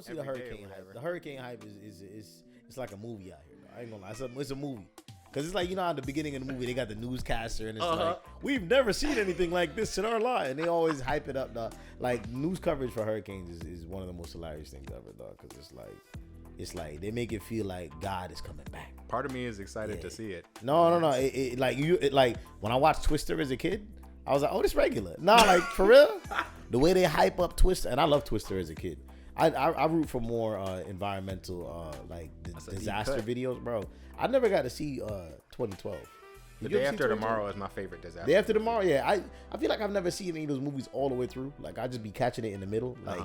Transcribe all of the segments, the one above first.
want to see the hurricane hype. The hurricane hype is it's like a movie out here. Though. I ain't gonna lie, it's a movie. Cause it's like, you know, at the beginning of the movie they got the newscaster and it's like, we've never seen anything like this in our life, and they always hype it up. Dog. Like news coverage for hurricanes is one of the most hilarious things ever, dog. Cause it's like they make it feel like God is coming back. Part of me is excited to see it. No. Like when I watched Twister as a kid, I was like, oh, this regular. Nah, like for real, the way they hype up Twister, and I love Twister as a kid. I root for more environmental disaster videos, bro. I never got to see 2012. The Day After Tomorrow is my favorite disaster. Day After Tomorrow, yeah. I feel like I've never seen any of those movies all the way through. Like I just be catching it in the middle, like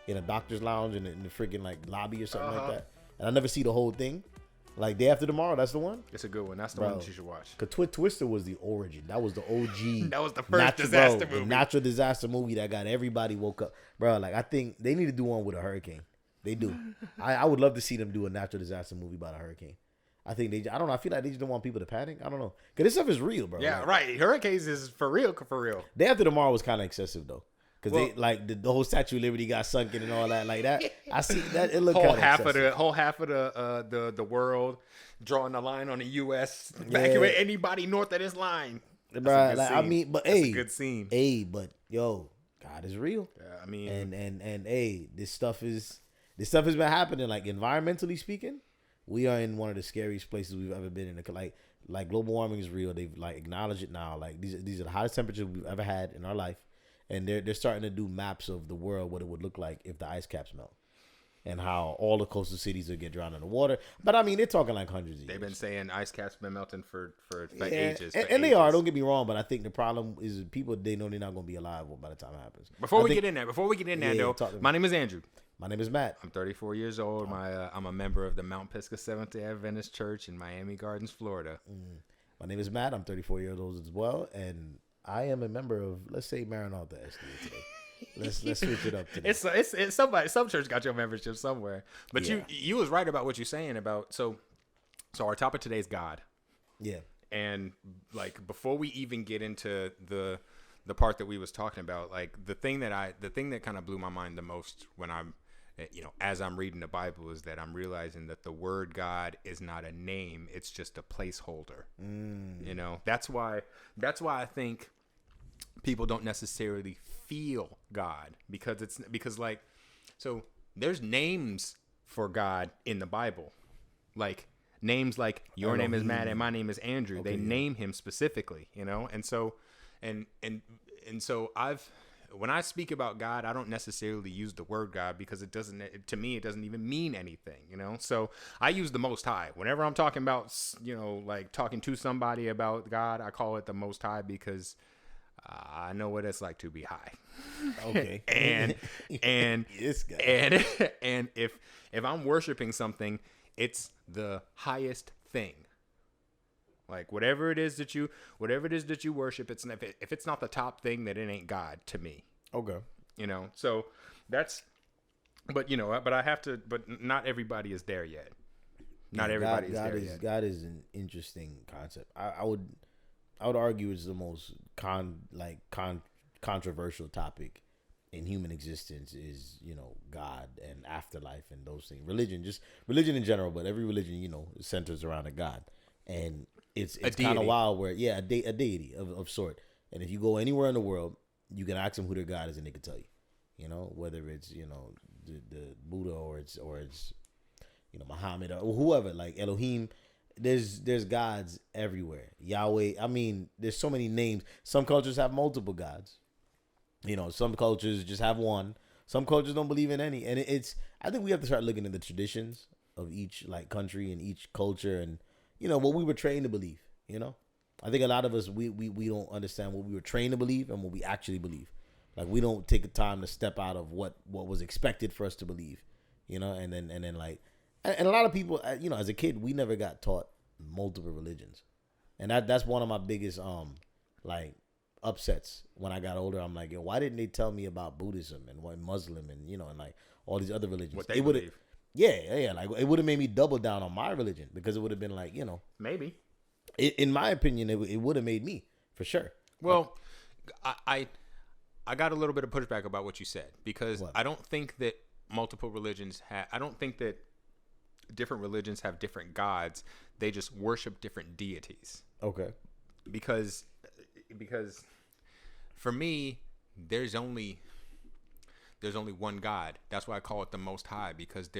in a doctor's lounge in the freaking like lobby or something like that. And I never see the whole thing. Like Day After Tomorrow, that's the one. It's a good one. That's the one that you should watch. Cause Twister was the origin. That was the OG. That was the first disaster movie. The natural disaster movie that got everybody woke up, bro. Like I think they need to do one with a hurricane. They do. I would love to see them do a natural disaster movie about a hurricane. I think I don't know. I feel like they just don't want people to panic. I don't know. Cause this stuff is real, bro. Yeah, right. Hurricanes is for real. Day After Tomorrow was kind of excessive though. Cause they like the whole Statue of Liberty got sunken and all that like that. I see that it looked kind of excessive. Whole half of the world drawing the line on the U.S. Evacuate anybody north of this line. Bro, like, I mean, but that's a good scene. Hey, but yo, God is real. Yeah, I mean, and hey, this stuff has been happening. Like environmentally speaking, we are in one of the scariest places we've ever been in. Like global warming is real. They've like acknowledged it now. Like these are the hottest temperatures we've ever had in our life. And they're starting to do maps of the world, what it would look like if the ice caps melt, and how all the coastal cities will get drowned in the water. But I mean, they're talking like hundreds of years. They've been saying ice caps been melting for ages. And they are. Don't get me wrong, but I think the problem is people, they know they're not going to be alive by the time it happens. Before we get in there, though, my name is Andrew. My name is Matt. I'm 34 years old. I'm a member of the Mount Pisgah Seventh-day Adventist Church in Miami Gardens, Florida. My name is Matt. I'm 34 years old as well, and I am a member of, let's say, Maranatha SDA today. Let's switch it up today. It's somebody. Some church got your membership somewhere, but you was right about what you're saying about so our topic today is God. Yeah. And like before we even get into the part that we was talking about, like the thing that kind of blew my mind the most when I'm as I'm reading the Bible is that I'm realizing that the word God is not a name, it's just a placeholder. That's why I think people don't necessarily feel God because there's names for God in the Bible, like names like your name is Matt and my name is Andrew. Okay, they name him specifically, and so when I speak about God, I don't necessarily use the word God because it doesn't even mean anything, So I use the Most High. Whenever I'm talking about, like talking to somebody about God, I call it the Most High because I know what it's like to be high. Okay. and this guy. and if I'm worshiping something, it's the highest thing. Like whatever it is that you worship, if it's not the top thing, then it ain't God to me. Okay. So that's, but not everybody is there yet. Not everybody is there yet. God is an interesting concept. I would argue it's the most controversial topic in human existence is, God and afterlife and those things. Religion in general, but every religion, centers around a God. And it's kind of wild where, a deity of sort. And if you go anywhere in the world, you can ask them who their God is and they can tell you, whether it's, the Buddha or it's Muhammad or whoever, like Elohim. There's gods everywhere. Yahweh. I mean, there's so many names. Some cultures have multiple gods. Some cultures just have one. Some cultures don't believe in any. And I think we have to start looking at the traditions of each like country and each culture and, what we were trained to believe, I think a lot of us, we don't understand what we were trained to believe and what we actually believe. Like we don't take the time to step out of what was expected for us to believe, and then like, and a lot of people, as a kid, we never got taught multiple religions. And that's one of my biggest, like upsets when I got older. I'm like, yo, why didn't they tell me about Buddhism and what Muslim and, and like all these other religions? What they believe. Yeah. Like it would have made me double down on my religion because it would have been like, maybe. In my opinion, it would have made me for sure. Well, I got a little bit of pushback about what you said because I don't think that multiple religions have. I don't think that different religions have different gods. They just worship different deities. Okay. Because for me, there's only one God. That's why I call it the Most High, because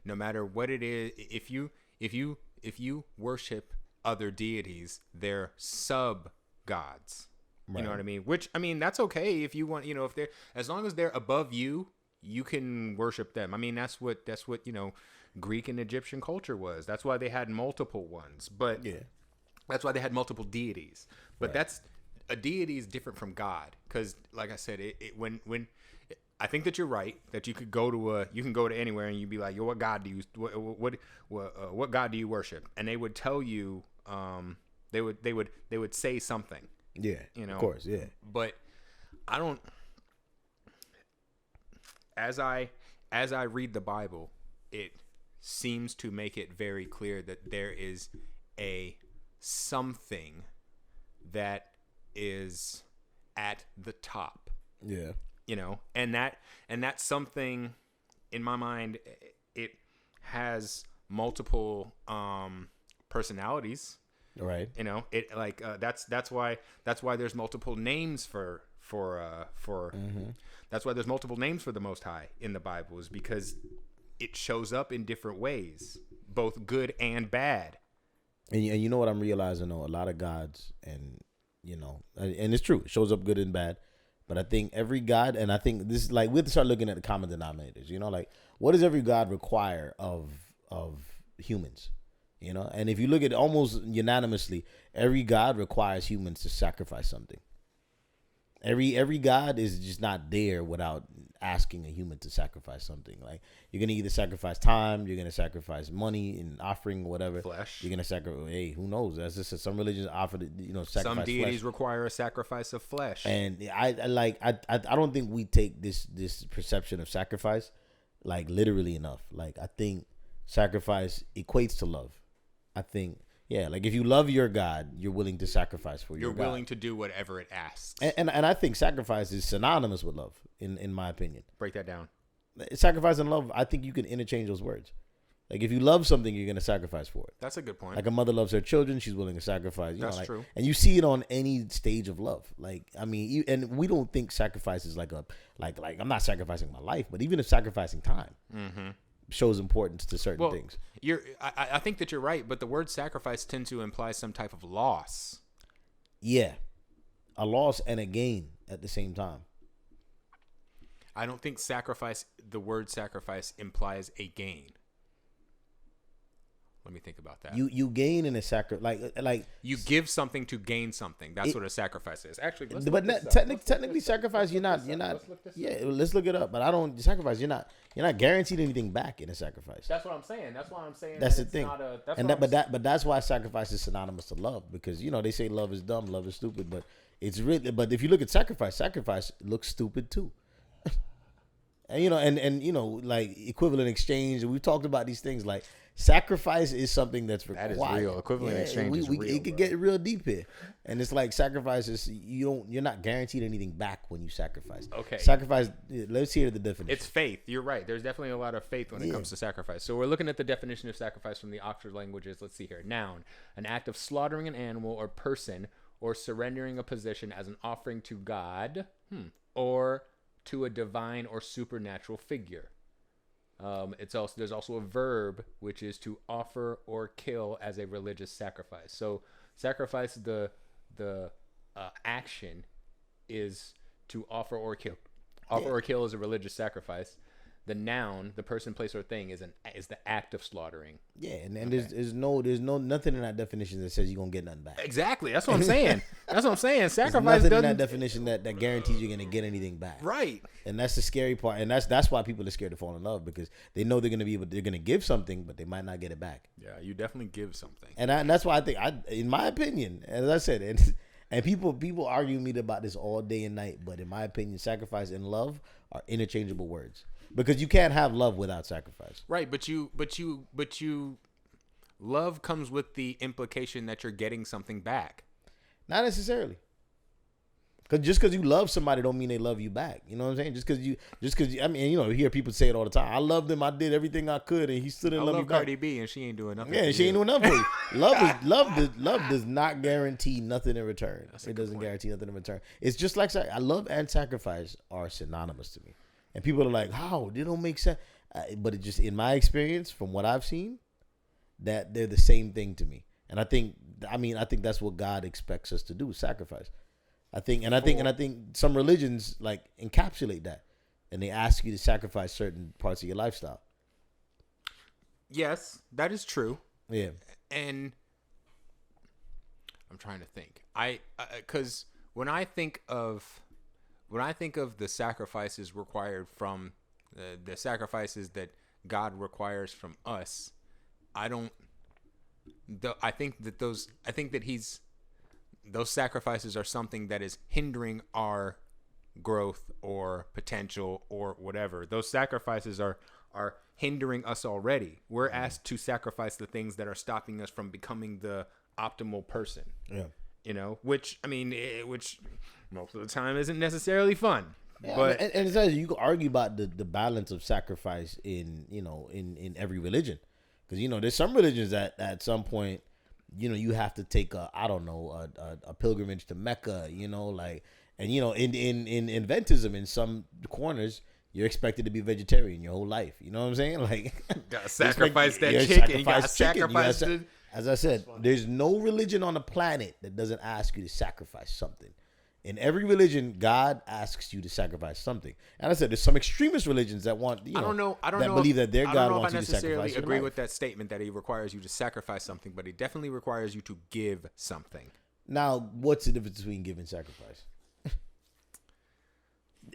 no matter what it is, if you worship other deities, they're sub gods. Right. You know what I mean? Which, I mean, that's okay if you want, if they're, as long as they're above you, you can worship them. I mean, that's what, Greek and Egyptian culture was. That's why they had multiple ones, but that's why they had multiple deities. But that's, a deity is different from God. Cause like I said, when I think that you're right, that you could go to anywhere and you'd be like, yo, what God do you, what God do you worship? And they would tell you, they would say something. Yeah, of course, yeah. But I don't. As I read the Bible, it seems to make it very clear that there is a something that is at the top. Yeah. And that something, in my mind, it has multiple personalities. Right. It like that's why there's multiple names for that's why there's multiple names for the Most High in the Bible, is because it shows up in different ways, both good and bad. And you know what I'm realizing though, a lot of gods, and and it's true, it shows up good and bad. But I think every God, and I think this is like, we have to start looking at the common denominators. Like, what does every God require of humans? And if you look at almost unanimously, every God requires humans to sacrifice something. Every God is just not there without asking a human to sacrifice something. Like, you're gonna either sacrifice time, you're gonna sacrifice money and offering, whatever. Flesh. You're gonna sacrifice. Hey, who knows? That's just some religions offer to sacrifice. Some deities flesh. Require a sacrifice of flesh. And I don't think we take this perception of sacrifice like literally enough. Like, I think sacrifice equates to love. I think, like, if you love your God, you're willing to sacrifice for your God. You're willing to do whatever it asks. And I think sacrifice is synonymous with love, in my opinion. Break that down. Sacrifice and love, I think you can interchange those words. Like, if you love something, you're going to sacrifice for it. That's a good point. Like, a mother loves her children, she's willing to sacrifice. That's true. And you see it on any stage of love. Like, I mean, and we don't think sacrifice is like I'm not sacrificing my life, but even if sacrificing time. Mm-hmm. Shows importance to certain things. I think that you're right, but the word sacrifice tends to imply some type of loss. Yeah, a loss and a gain at the same time. I don't think the word sacrifice implies a gain. Let me think about that. You gain in a sacrifice, like you give something to gain something. That's what a sacrifice is. Actually, technically sacrifice. You're not. Let's look it up. But I don't sacrifice. You're not guaranteed anything back in a sacrifice. That's what I'm saying. That's why I'm saying. That's the thing. But that's why sacrifice is synonymous to love, because they say love is dumb, love is stupid, but it's really. But if you look at sacrifice looks stupid too. And like equivalent exchange. We've talked about these things like. Sacrifice is something that's required. That is real. Equivalent exchange is real. It could get real deep here, and it's like sacrifice is you're not guaranteed anything back when you sacrifice. Okay. Sacrifice. Let's hear the definition. It's faith. You're right. There's definitely a lot of faith when it comes to sacrifice. So we're looking at the definition of sacrifice from the Oxford Languages. Let's see here. Noun: an act of slaughtering an animal or person, or surrendering a possession as an offering to God, or to a divine or supernatural figure. There's also a verb, which is to offer or kill as a religious sacrifice. So sacrifice, the action is to offer or kill. Offer or kill is a religious sacrifice. The noun, the person, place, or thing is the act of slaughtering. Yeah, and there's nothing in that definition that says you're gonna get nothing back. Exactly. That's what I'm saying. Sacrifice nothing in that definition that guarantees you're gonna get anything back. Right. And that's the scary part, and that's why people are scared to fall in love, because they know they're gonna give something, but they might not get it back. Yeah, you definitely give something. And that's why I think in my opinion, as I said, and people argue with me about this all day and night, but in my opinion, sacrifice and love are interchangeable words. Because you can't have love without sacrifice. Right, but love comes with the implication that you're getting something back. Not necessarily. Cause just because you love somebody don't mean they love you back. You know what I'm saying? Just because I mean, you know, you hear people say it all the time. I loved him. I did everything I could, and he still didn't love me back. Cardi B, and she ain't doing nothing. Yeah, she ain't doing nothing for you. Love does not guarantee nothing in return. It doesn't guarantee nothing in return. It's just like I love and sacrifice are synonymous to me, and people are like, "How? They don't make sense." But it just, in my experience, from what I've seen, that they're the same thing to me. And I think that's what God expects us to do: sacrifice. I think some religions like encapsulate that, and they ask you to sacrifice certain parts of your lifestyle. Yes, that is true. Yeah, and I'm trying to think. Because when I think of the sacrifices required from the sacrifices that God requires from us, I think that those sacrifices are something that is hindering our growth or potential or whatever. Those sacrifices are hindering us already. We're asked to sacrifice the things that are stopping us from becoming the optimal person. Yeah. You know, which most of the time isn't necessarily fun. Yeah, but and it's like, you can argue about the balance of sacrifice in every religion, because there's some religions that at some point you have to take a pilgrimage to Mecca, in Adventism, in some corners you're expected to be vegetarian your whole life. You know what I'm saying? Like, gotta sacrifice that chicken. You gotta sacrifice as I said, there's no religion on the planet that doesn't ask you to sacrifice something. In every religion, God asks you to sacrifice something. And I said, there's some extremist religions that want, I don't know believe that their God wants you to sacrifice. I don't necessarily agree with that statement that he requires you to sacrifice something, but he definitely requires you to give something. Now, what's the difference between give and sacrifice?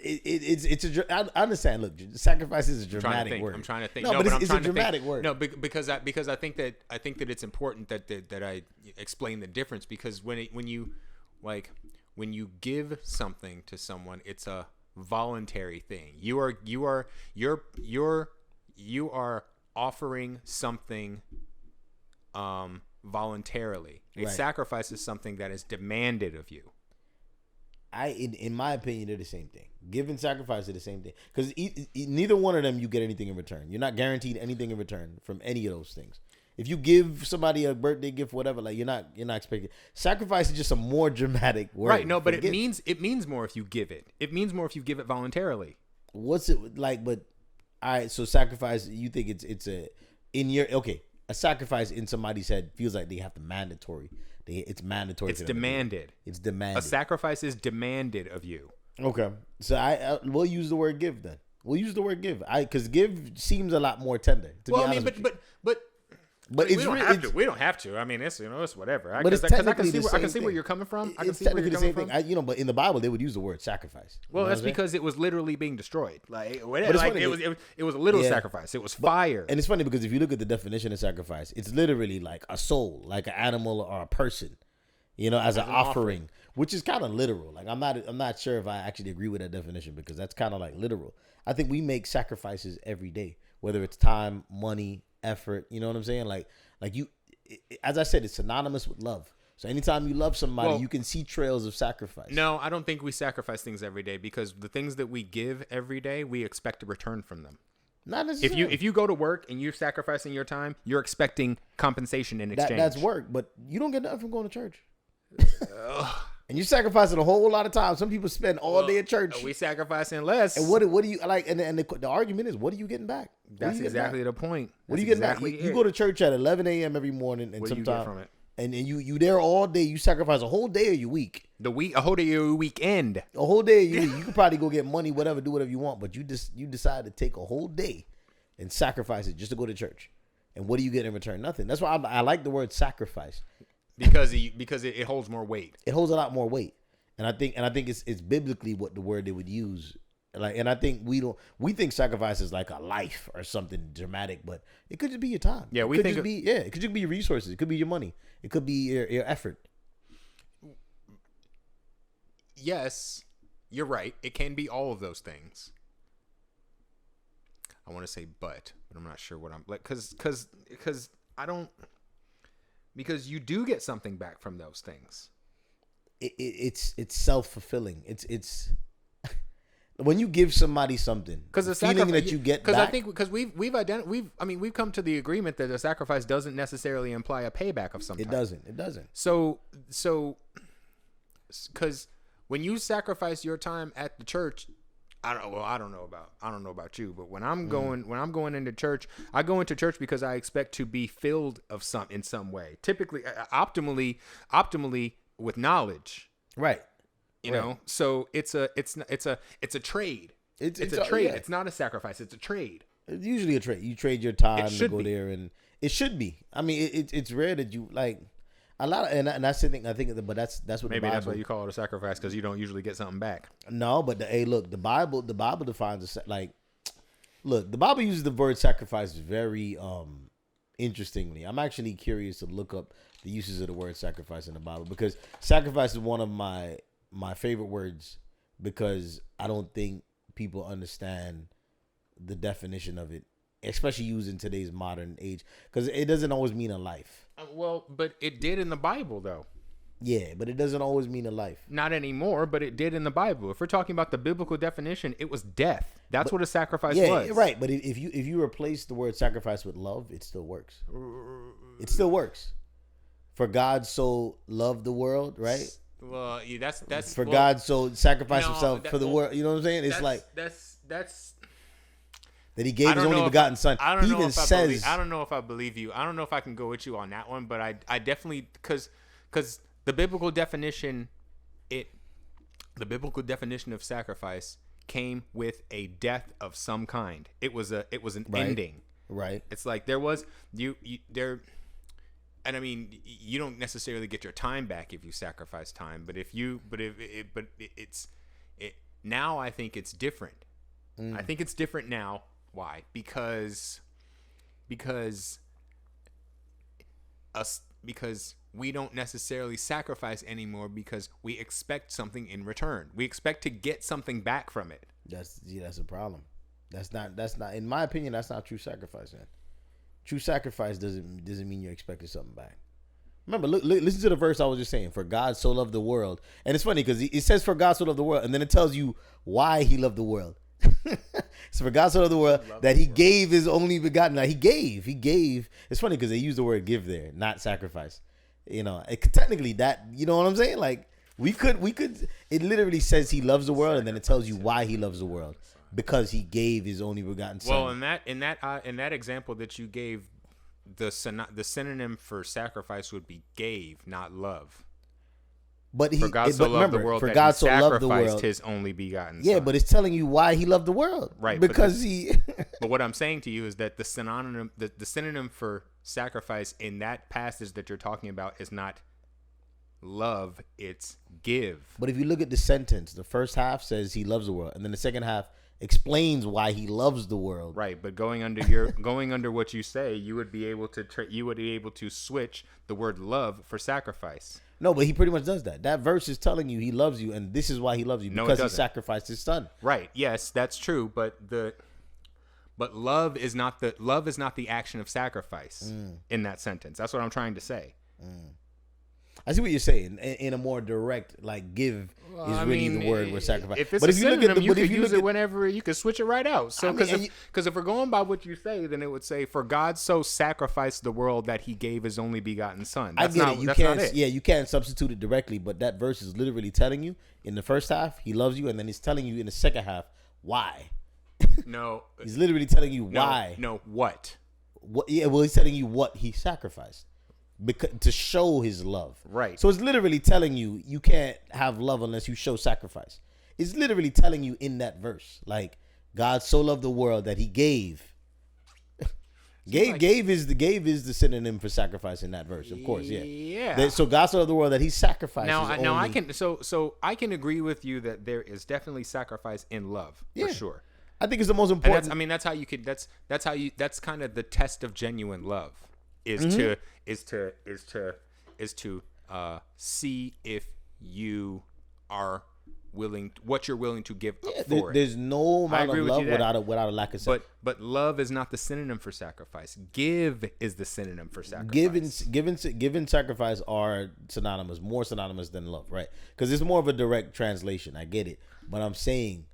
I understand. Look, sacrifice is a dramatic word. I'm trying to think. No, but it's a dramatic word. No, because I think that it's important that I explain the difference, because when you give something to someone, it's a voluntary thing. You are offering something voluntarily. A sacrifice is something that is demanded of you. In my opinion, they're the same thing. Give and sacrifice are the same thing, because neither one of them you get anything in return. You're not guaranteed anything in return from any of those things. If you give somebody a birthday gift, whatever, like you're not expecting. Sacrifice is just a more dramatic word. Right? No, but it means more if you give it. It means more if you give it voluntarily. What's it like? But all right, so sacrifice. You think it's a sacrifice in somebody's head feels like they have to mandatory. It's mandatory. It's demanded. It's demanded. A sacrifice is demanded of you. Okay, so we'll use the word give then. We'll use the word give. Because give seems a lot more tender. Well, I mean, but we don't have to. I mean, it's whatever. I can see where you're coming from. I can see where you're coming from. But in the Bible they would use the word sacrifice. Well, that's because it was literally being destroyed. It was a literal sacrifice. It was fire. And it's funny because if you look at the definition of sacrifice, it's literally like a soul, like an animal or a person, as an offering, which is kind of literal. Like I'm not sure if I actually agree with that definition, because that's kind of like literal. I think we make sacrifices every day, whether it's time, money, effort. You know what I'm saying? Like you, as I said, it's synonymous with love. So anytime you love somebody, you can see trails of sacrifice. No, I don't think we sacrifice things every day, because the things that we give every day, we expect a return from them. Not necessarily. If you go to work and you're sacrificing your time, you're expecting compensation in exchange. That's work, but you don't get nothing from going to church. And you're sacrificing a whole lot of time. Some people spend all day at church. We sacrificing less. And what do you like? And the argument is, what are you getting back? That's exactly the point. What are you getting back? You go to church at 11 a.m. every morning, and what do you get from it? And you there all day. You sacrifice a whole day of your week. A whole day of your weekend. A whole day of your week. You could probably go get money, whatever, do whatever you want. But you decide to take a whole day and sacrifice it just to go to church. And what do you get in return? Nothing. That's why I like the word sacrifice. Because it holds more weight. It holds a lot more weight. And I think it's biblically what the word they would use. And I think we think sacrifice is like a life or something dramatic, but it could just be your time. Yeah, it could just be your resources. It could be your money. It could be your effort. Yes, you're right. It can be all of those things. I want to say but I'm not sure what I'm like, because I don't, because you do get something back from those things. it's self-fulfilling. It's when you give somebody something, because the feeling that you get back. I think because we've come to the agreement that a sacrifice doesn't necessarily imply a payback of some type. It doesn't. So because when you sacrifice your time at the church, I don't know about you, but when I'm going into church, I go into church because I expect to be filled in some way. Typically, optimally with knowledge. Right. You know, so it's a trade. It's a trade. Yeah. It's not a sacrifice. It's a trade. It's usually a trade. You trade your time to go there, and it should be. I mean, it's rare that you like a lot of, and that's the thing. I think, but that's what maybe that's why you call it a sacrifice, because you don't usually get something back. No, but look, the Bible defines look, the Bible uses the word sacrifice very interestingly. I'm actually curious to look up the uses of the word sacrifice in the Bible, because sacrifice is one of my favorite words, because I don't think people understand the definition of it, especially used in today's modern age, because it doesn't always mean a life. Well, but it did in the Bible, though. Yeah, but it doesn't always mean a life. Not anymore, but it did in the Bible. If we're talking about the biblical definition, it was death. That's what a sacrifice was. Yeah, right. But if you replace the word sacrifice with love, it still works. It still works. For God so loved the world, right? Well, yeah, that's for God so sacrificed himself for the world. You know what I'm saying? It's like that's that he gave his only begotten son. I don't know if I believe you. I don't know if I can go with you on that one, but I definitely, because the biblical definition of sacrifice came with a death of some kind. It was an ending. Right. It's like there was there. And I mean, you don't necessarily get your time back if you sacrifice time, now I think it's different. I think it's different now. Why? Because we don't necessarily sacrifice anymore, because we expect something in return. We expect to get something back from it. That's a problem. That's not in my opinion, that's not true sacrifice, man. True sacrifice doesn't mean you're expecting something back. Remember, look, listen to the verse I was just saying. For God so loved the world. And it's funny because it says for God so loved the world, and then it tells you why he loved the world. So for God so loved the world that he gave his only begotten. He gave. It's funny because they use the word give there, not sacrifice. You know, technically that, you know what I'm saying? Like we could, it literally says he loves the world, and then it tells you why he loves the world. Because he gave his only begotten son. Well, in that example that you gave, the synonym for sacrifice would be gave, not love. But for God so loved the world that he sacrificed his only begotten son. Yeah, but it's telling you why he loved the world. Right. Because he. But what I'm saying to you is that the synonym for sacrifice in that passage that you're talking about is not love, it's give. But if you look at the sentence, the first half says he loves the world, and then the second half explains why he loves the world. Right, but going under what you say, you would be able to switch the word love for sacrifice. No, but he pretty much does that. That verse is telling you he loves you, and this is why he loves you, because he sacrificed his son. Right. Yes, that's true, but love is not the action of sacrifice in that sentence. That's what I'm trying to say. I see what you're saying. In a more direct, like give is really the word with sacrifice. If it's a synonym, you could use it whenever. You could switch it right out. So because if we're going by what you say, then it would say, "For God so sacrificed the world that He gave His only begotten Son." That's not it. Yeah, you can't substitute it directly, but that verse is literally telling you in the first half He loves you, and then He's telling you in the second half why. No, He's literally telling you why. No, what? What? Yeah, well, He's telling you what He sacrificed. Because to show his love, right? So it's literally telling you can't have love unless you show sacrifice. It's literally telling you in that verse, like God so loved the world that he gave. Gave is the synonym for sacrifice in that verse, of course. Yeah. So God so loved the world that he sacrificed. Now I can so I can agree with you that there is definitely sacrifice in love for sure. I think it's the most important. That's how you could. That's kind of the test of genuine love. Is to see if you are willing to give up for it. There's no amount of love without a lack of sacrifice. But love is not the synonym for sacrifice. Give is the synonym for sacrifice. Giving sacrifice are synonymous, more synonymous than love, right? Because it's more of a direct translation. I get it, but I'm saying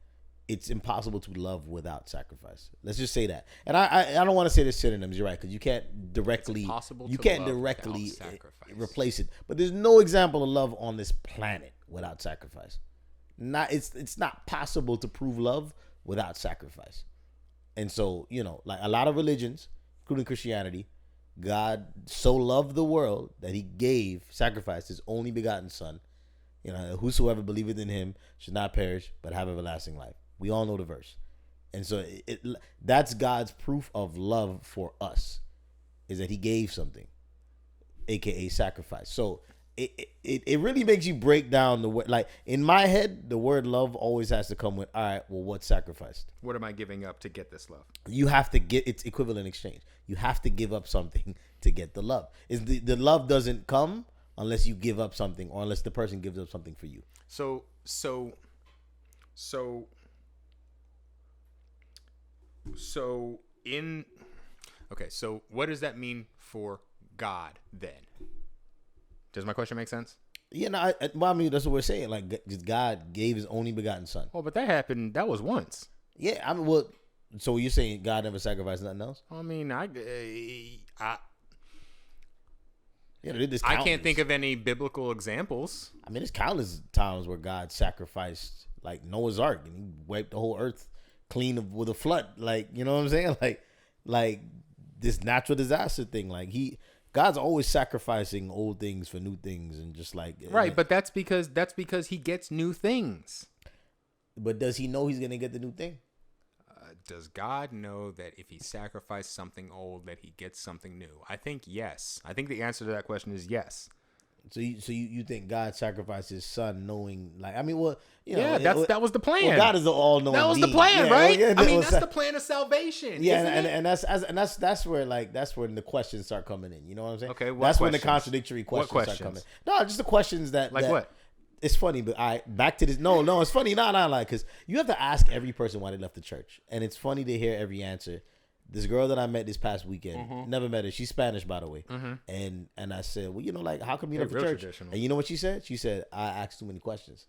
it's impossible to love without sacrifice. Let's just say that. And I don't want to say the synonyms. You're right, because you can't directly replace it. But there's no example of love on this planet without sacrifice. It's not possible to prove love without sacrifice. And so, like a lot of religions, including Christianity, God so loved the world that he sacrificed his only begotten son. Whosoever believeth in him should not perish, but have everlasting life. We all know the verse. And so that's God's proof of love for us, is that he gave something, aka sacrifice. So it really makes you break down the word. Like in my head, the word love always has to come with, all right, well, what's sacrificed? What am I giving up to get this love? You have to get its equivalent exchange. You have to give up something to get the love. The love doesn't come unless you give up something, or unless the person gives up something for you. So what does that mean for God then? Does my question make sense? Yeah, no, I mean, that's what we're saying. Like, God gave his only begotten son. Oh, but that happened. That was once. Yeah, I mean, well, so you're saying God never sacrificed nothing else? I mean, I I can't think of any biblical examples. I mean, there's countless times where God sacrificed, like Noah's Ark, and he wiped the whole earth clean with a flood. Like, you know what I'm saying? Like this natural disaster thing. Like God's always sacrificing old things for new things, and just like right. But that's because he gets new things. But does he know he's gonna get the new thing? Does God know that if he sacrificed something old, that he gets something new? I think yes. I think the answer to that question is yes. So you think God sacrificed his son knowing, like, I mean, well, that was the plan. Well, God is the all-knowing. That was being. the plan, right? Yeah, I mean, that's the plan of salvation. Yeah, and that's where the questions start coming in. You know what I'm saying? Okay, that's when the contradictory questions start coming. No, just the questions that what? It's funny, but back to this. No, it's funny. Not like, because you have to ask every person why they left the church, and it's funny to hear every answer. This girl that I met this past weekend, never met her. She's Spanish, by the way. And I said, well, like, how come you left the church? And you know what she said? She said, I asked too many questions.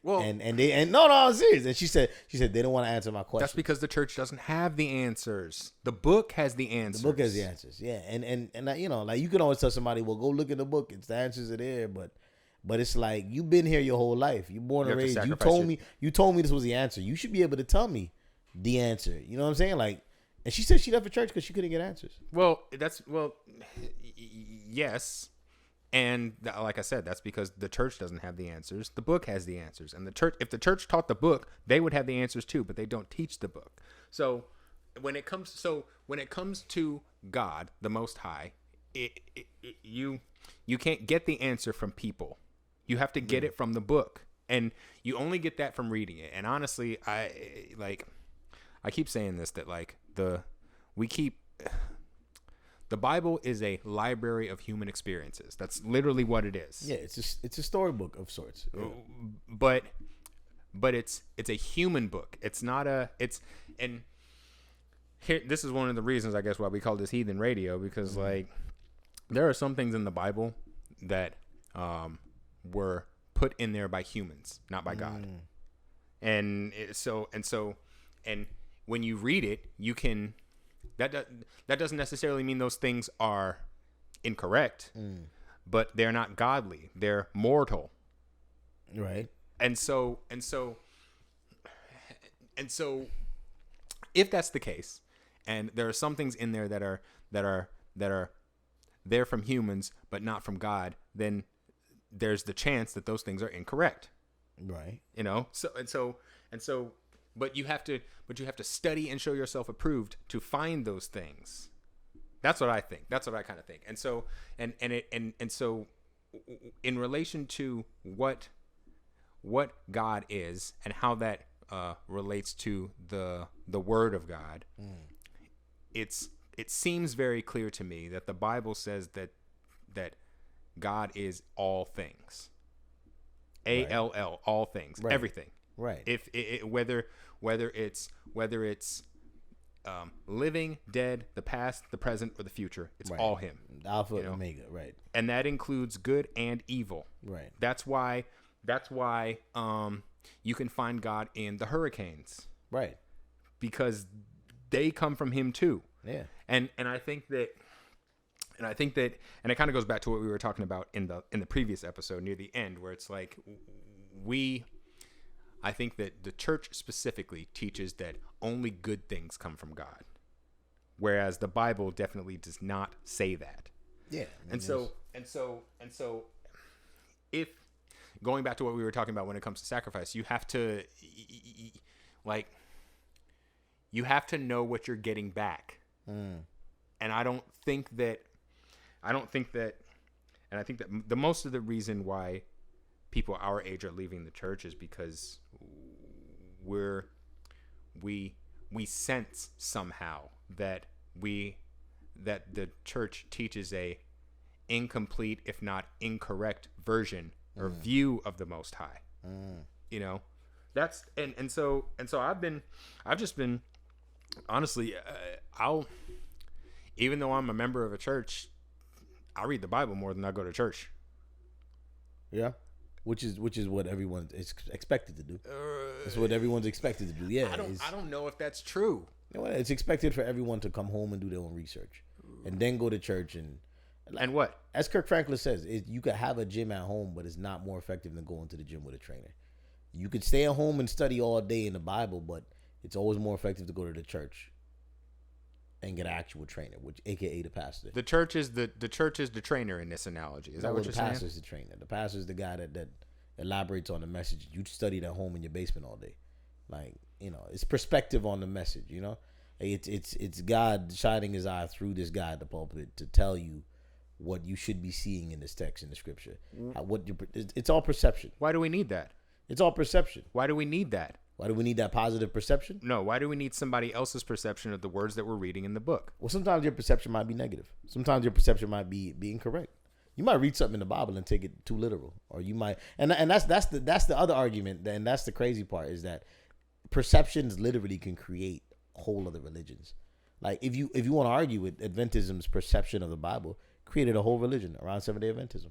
Well, no, I'm serious. And she said they don't want to answer my questions. That's because the church doesn't have the answers. The book has the answers. The book has the answers. Yeah, and like, you can always tell somebody, well, go look in the book. It's the answers are there, but it's like, you've been here your whole life. You're born and raised. You told me this was the answer. You should be able to tell me the answer. You know what I'm saying? Like. And she said she left the church because she couldn't get answers. Yes. And like I said, that's because the church doesn't have the answers. The book has the answers. And if the church taught the book, they would have the answers too, but they don't teach the book. So when it comes to God, the Most High, you can't get the answer from people. You have to get it from the book. And you only get that from reading it. And honestly, I keep saying this, that like the Bible is a library of human experiences. That's literally what it is. Yeah, it's a storybook of sorts. Yeah. But it's a human book. It's not and here, this is one of the reasons, I guess, why we call this Heathen Radio, because like there are some things in the Bible that were put in there by humans, not by God. And when you read it, you can. That doesn't necessarily mean those things are incorrect, but they're not godly. They're mortal, right? And so, if that's the case, and there are some things in there that are there from humans but not from God, then there's the chance that those things are incorrect, right? But you have to study and show yourself approved to find those things. That's what I think. That's what I kind of think. And so so in relation to what God is and how that relates to the Word of God, it seems very clear to me that the Bible says that God is all things. all things, everything. Right. If whether it's living, dead, the past, the present, or the future, it's all him. Alpha and Omega, right? And that includes good and evil. Right. That's why you can find God in the hurricanes. Right. Because they come from him too. Yeah. And I think that it kind of goes back to what we were talking about in the previous episode near the end, where it's like I think that the church specifically teaches that only good things come from God, whereas the Bible definitely does not say that. Yeah. And so if going back to what we were talking about when it comes to sacrifice, you have to know what you're getting back. And I think that the most of the reason why people our age are leaving the church is because we sense somehow that the church teaches a incomplete, if not incorrect, version or view of the Most High. You know, that's so I've just been honestly, even though I'm a member of a church, I read the Bible more than I go to church. Yeah. Which is what everyone is expected to do. That's what everyone's expected to do. Yeah, I don't know if that's true. You know what? It's expected for everyone to come home and do their own research, and then go to church and what? As Kirk Franklin says, you could have a gym at home, but it's not more effective than going to the gym with a trainer. You could stay at home and study all day in the Bible, but it's always more effective to go to the church and get an actual trainer, which AKA the pastor. The church is the trainer in this analogy. Is that what you're saying? The pastor's the trainer. The pastor's the guy that elaborates on the message. You studied at home in your basement all day. Like, you know, it's perspective on the message, you know? It's God shining his eye through this guy at the pulpit to tell you what you should be seeing in this text in the scripture. It's all perception. Why do we need that? It's all perception. Why do we need that? Why do we need that positive perception? No, why do we need somebody else's perception of the words that we're reading in the book? Well, sometimes your perception might be negative. Sometimes your perception might be incorrect. You might read something in the Bible and take it too literal, or you might, and that's the other argument, and that's the crazy part, is that perceptions literally can create whole other religions. Like if you want to argue with Adventism's perception of the Bible, created a whole religion around Seventh-day Adventism.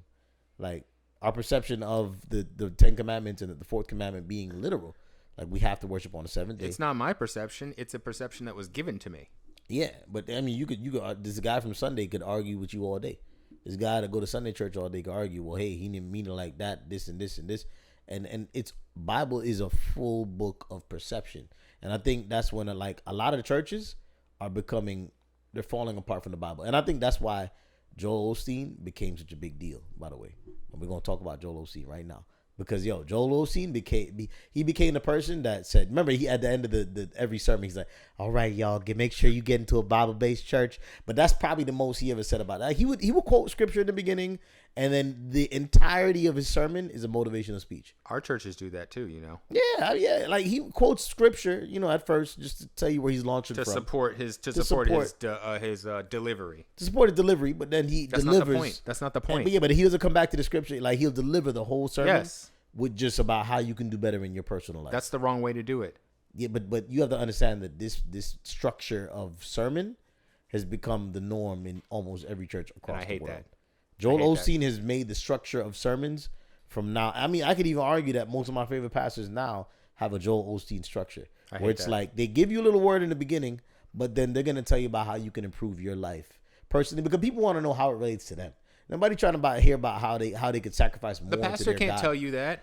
Like our perception of the Ten Commandments and the fourth commandment being literal. Like we have to worship on the seventh day. It's not my perception. It's a perception that was given to me. Yeah, but I mean, you could. This guy from Sunday could argue with you all day. This guy that go to Sunday church all day could argue. Well, hey, he didn't mean it like that. This and this and this, and it's Bible is a full book of perception. And I think that's when a lot of the churches are they're falling apart from the Bible. And I think that's why Joel Osteen became such a big deal. By the way, and we're gonna talk about Joel Osteen right now. Because Joel Osteen became the person that said, remember, he at the end of the every sermon he's like, all right, y'all, make sure you get into a Bible-based church. But that's probably the most he ever said about that. He would quote scripture in the beginning, and then the entirety of his sermon is a motivational speech. Our churches do that too, you know. Yeah. Like he quotes scripture, you know, at first just to tell you where he's launching from. To support his delivery. To support his delivery, but then he delivers. That's not the point. But he doesn't come back to the scripture. Like he'll deliver the whole sermon. Yes. With just about how you can do better in your personal life. That's the wrong way to do it. Yeah, but you have to understand that this structure of sermon has become the norm in almost every church across the world. That. Joel Osteen has made the structure of sermons from now. I mean, I could even argue that most of my favorite pastors now have a Joel Osteen structure where it's like they give you a little word in the beginning, but then they're going to tell you about how you can improve your life personally, because people want to know how it relates to them. Nobody trying to hear about how they could sacrifice more. The pastor can't tell you that.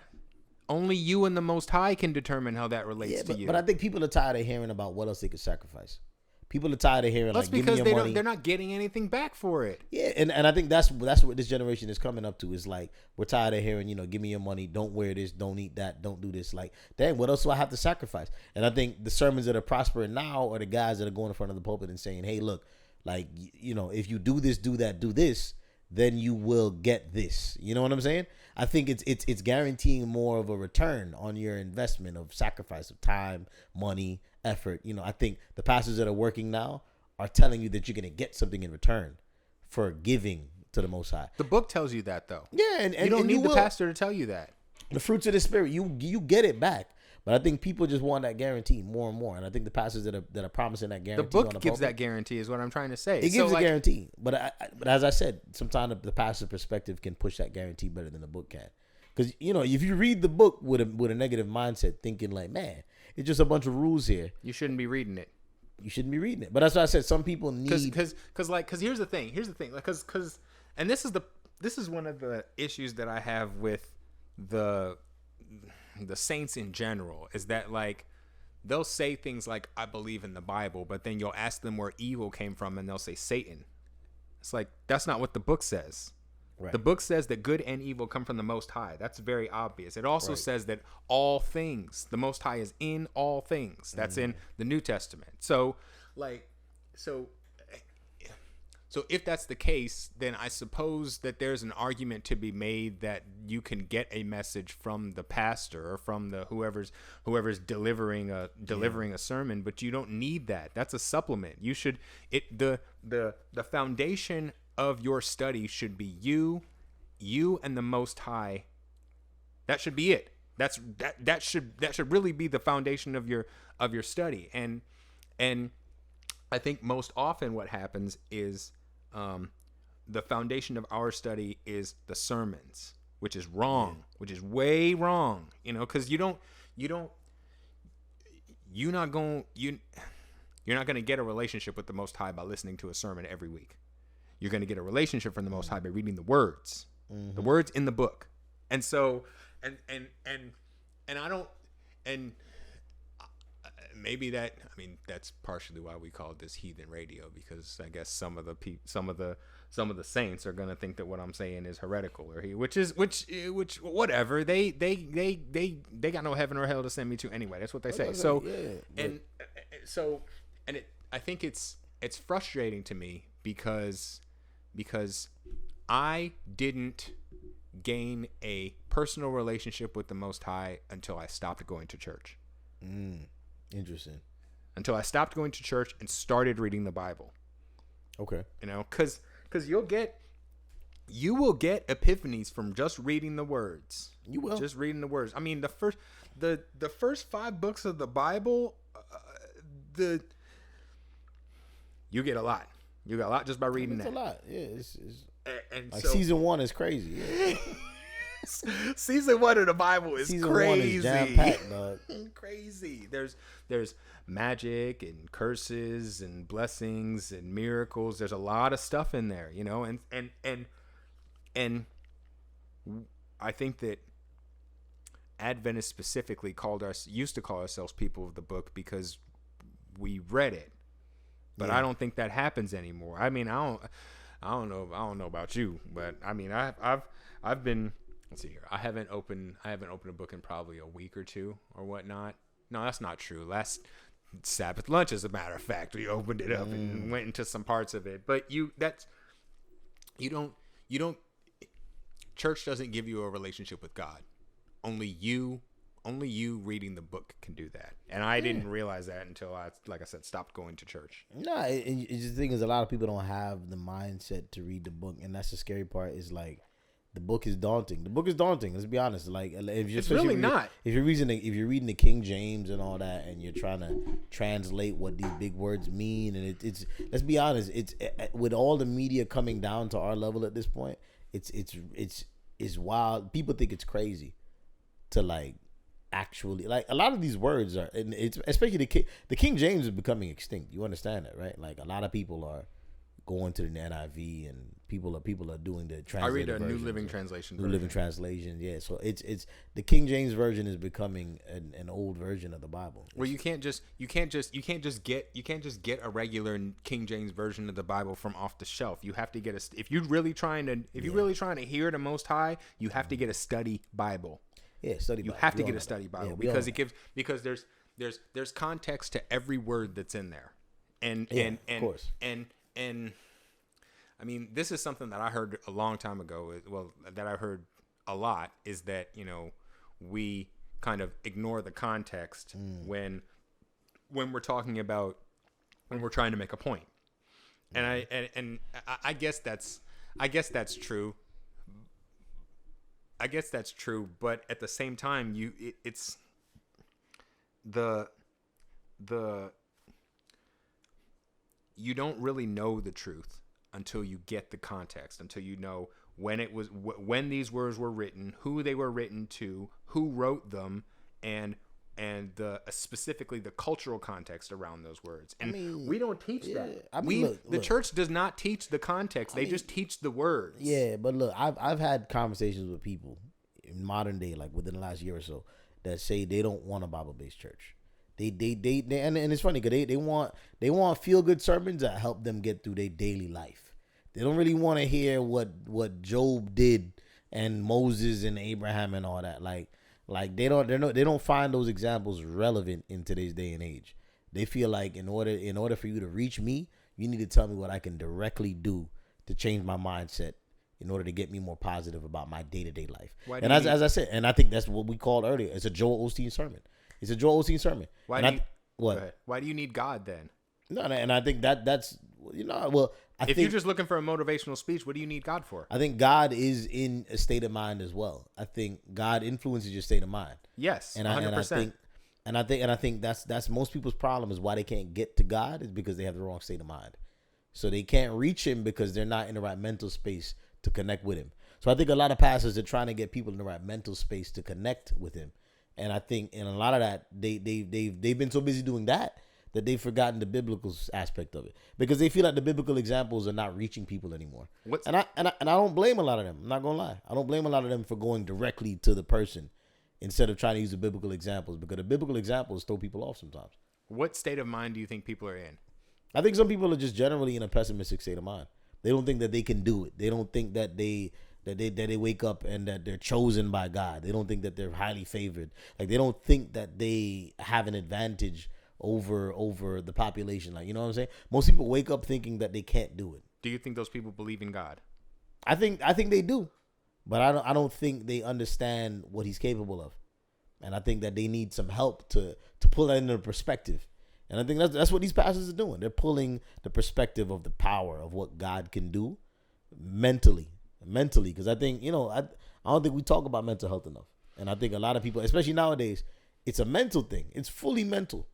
Only you and the Most High can determine how that relates to you. But I think people are tired of hearing about what else they could sacrifice. People are tired of hearing give me your money. They're not getting anything back for it. Yeah, and I think that's what this generation is coming up to. Is like we're tired of hearing, give me your money, don't wear this, don't eat that, don't do this. Like, dang, what else do I have to sacrifice? And I think the sermons that are prospering now are the guys that are going in front of the pulpit and saying, hey, look, like, if you do this, do that, do this, then you will get this. You know what I'm saying? I think it's guaranteeing more of a return on your investment of sacrifice of time, money, effort. I think the pastors that are working now are telling you that you're going to get something in return for giving to the Most High. The book tells you that, though. Yeah, and you don't need the pastor to tell you that. The fruits of the spirit, you get it back. But I think people just want that guarantee more and more. And I think the pastors that are promising that guarantee, the book gives that guarantee, is what I'm trying to say. It gives a guarantee, but as I said, sometimes the pastor's perspective can push that guarantee better than the book can. Because if you read the book with a negative mindset, thinking like, man, it's just a bunch of rules here, you shouldn't be reading it. You shouldn't be reading it. But that's why I said some people need because here's the thing, because and this is one of the issues that I have with the saints in general, is that like they'll say things like, I believe in the Bible, but then you'll ask them where evil came from and they'll say Satan. It's like, that's not what the book says. Right. The book says that good and evil come from the Most High. That's very obvious. It also says that all things, the Most High is in all things. That's in the New Testament. So if that's the case, then I suppose that there's an argument to be made that you can get a message from the pastor or from the whoever's delivering a sermon, but you don't need that. That's a supplement. You should the foundation of your study should be you and the Most High. That should be it. That should really be the foundation of your study. And I think most often what happens is the foundation of our study is the sermons, which is wrong, which is way wrong, because you're not going to get a relationship with the Most High by listening to a sermon every week. You're going to get a relationship from the Most High by reading the words, the words in the book. And so, and I don't, and maybe that's partially why we call this heathen radio, because I guess some of the saints are going to think that what I'm saying is heretical, or which whatever, they got no heaven or hell to send me to anyway. That's what they say. So, I think it's frustrating to me because I didn't gain a personal relationship with the Most High until I stopped going to church. Interesting. Until I stopped going to church and started reading the Bible. Okay. Because you will get epiphanies from just reading the words. You will. Just reading the words. I mean, the first 5 books of the Bible, you get a lot. You got a lot just by reading that. It's a lot. Yeah. It's and like season 1 is crazy. Yeah. Season 1 of the Bible is season crazy. 1 is jam-packed, dog. Crazy. There's magic and curses and blessings and miracles. There's a lot of stuff in there, and I think that Adventists specifically used to call ourselves people of the book because we read it. But I don't think that happens anymore. I mean, I don't know about you, but I mean, I've been, let's see here. I haven't opened a book in probably a week or two or whatnot. No, that's not true. Last Sabbath lunch, as a matter of fact, we opened it up and went into some parts of it. But church doesn't give you a relationship with God. Only you reading the book can do that. And I didn't realize that until I, like I said, stopped going to church. No, the thing is, a lot of people don't have the mindset to read the book, and that's the scary part. Is like the book is daunting. The book is daunting. Let's be honest. Like it's really not. If you're reading the King James and all that, and you're trying to translate what these big words mean, and it's let's be honest. It's with all the media coming down to our level at this point. It's wild. People think it's crazy to like. Actually, like a lot of these words are, and it's especially the King James is becoming extinct. You understand that, right? Like a lot of people are going to the NIV, and people are doing the translated. I read a New Living Translation. New Living Translation, yeah. So it's the King James version is becoming an old version of the Bible. Well, you can't just get a regular King James version of the Bible from off the shelf. You have to get if you're really trying to hear the Most High, you have to get a study Bible. Yeah, study Bible. You have to get a study Bible because there's context to every word that's in there. And of course. And I mean, this is something that I heard a long time ago. Well, that I heard a lot is that, we kind of ignore the context when we're talking about, when we're trying to make a point. And I guess that's true. I guess that's true, but at the same time, it's the you don't really know the truth until you get the context, until you know when these words were written, who they were written to, who wrote them, and specifically the cultural context around those words. And we don't teach that. The church does not teach the context. They just teach the words. Yeah, but look, I've had conversations with people in modern day, like within the last year or so, that say they don't want a Bible-based church. They and it's funny because they want feel good sermons that help them get through their daily life. They don't really want to hear what Job did and Moses and Abraham and all that. Like they don't find those examples relevant in today's day and age. They feel like in order for you to reach me, you need to tell me what I can directly do to change my mindset in order to get me more positive about my day-to-day life. And as I said, and I think that's what we called earlier, it's a Joel Osteen sermon. It's a Joel Osteen sermon. Why do you need God then? No, and I think that's if you're just looking for a motivational speech, what do you need God for? I think God is in a state of mind as well. I think God influences your state of mind. Yes, 100%. And I think that's most people's problem is why they can't get to God is because they have the wrong state of mind. So they can't reach him because they're not in the right mental space to connect with him. So I think a lot of pastors are trying to get people in the right mental space to connect with him. And I think in a lot of that, they've been so busy doing that they've forgotten the biblical aspect of it because they feel like the biblical examples are not reaching people anymore. And I don't blame a lot of them. I'm not gonna lie. I don't blame a lot of them for going directly to the person instead of trying to use the biblical examples because the biblical examples throw people off sometimes. What state of mind do you think people are in? I think some people are just generally in a pessimistic state of mind. They don't think that they can do it. They don't think that they wake up and that they're chosen by God. They don't think that they're highly favored. Like they don't think that they have an advantage over the population. Like, you know what I'm saying? Most people wake up thinking that they can't do it. Do you think those people believe in God? I think they do. But I don't think they understand what he's capable of. And I think that they need some help to pull that into perspective. And I think that's what these pastors are doing. They're pulling the perspective of the power of what God can do mentally, because I think, I don't think we talk about mental health enough. And I think a lot of people, especially nowadays, it's a mental thing. It's fully mental.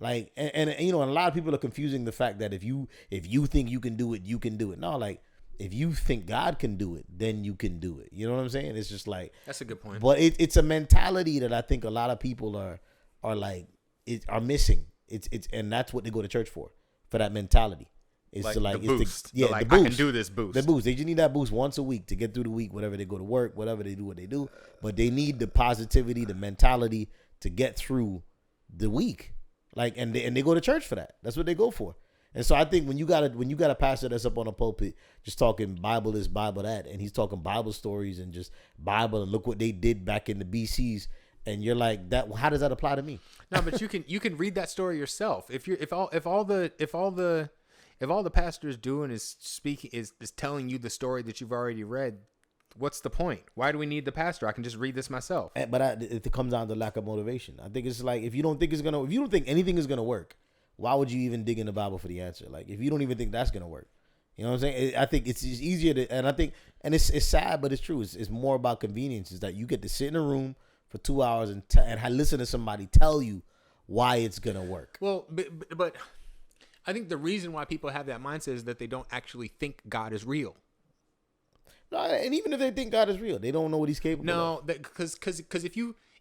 Like, and a lot of people are confusing the fact that if you think you can do it, you can do it. No, like if you think God can do it, then you can do it. You know what I'm saying? It's just like, that's a good point. But it's a mentality that I think a lot of people are missing. And that's what they go to church for that mentality. It's like to like the boost. The boost. I can do this boost. The boost. They just need that boost once a week to get through the week, whatever they go to work, whatever they do, what they do. But they need the positivity, the mentality to get through the week. Like, and they go to church for that. That's what they go for. And so I think when you got a pastor that's up on a pulpit just talking Bible this, Bible that, and he's talking Bible stories and just Bible and look what they did back in the BCs, and you're like, that. How does that apply to me? No, but you can read that story yourself. If all the pastor's doing is speaking is telling you the story that you've already read, what's the point? Why do we need the pastor? I can just read this myself. But it comes down to lack of motivation. I think it's like if you don't think anything is gonna work, why would you even dig in the Bible for the answer? Like if you don't even think that's gonna work, you know what I'm saying? I think it's easier to, and I think, and it's sad, but it's true. It's more about convenience. Is that you get to sit in a room for 2 hours and listen to somebody tell you why it's gonna work. Well, but I think the reason why people have that mindset is that they don't actually think God is real. No, and even if they think God is real, they don't know what he's capable of. No, because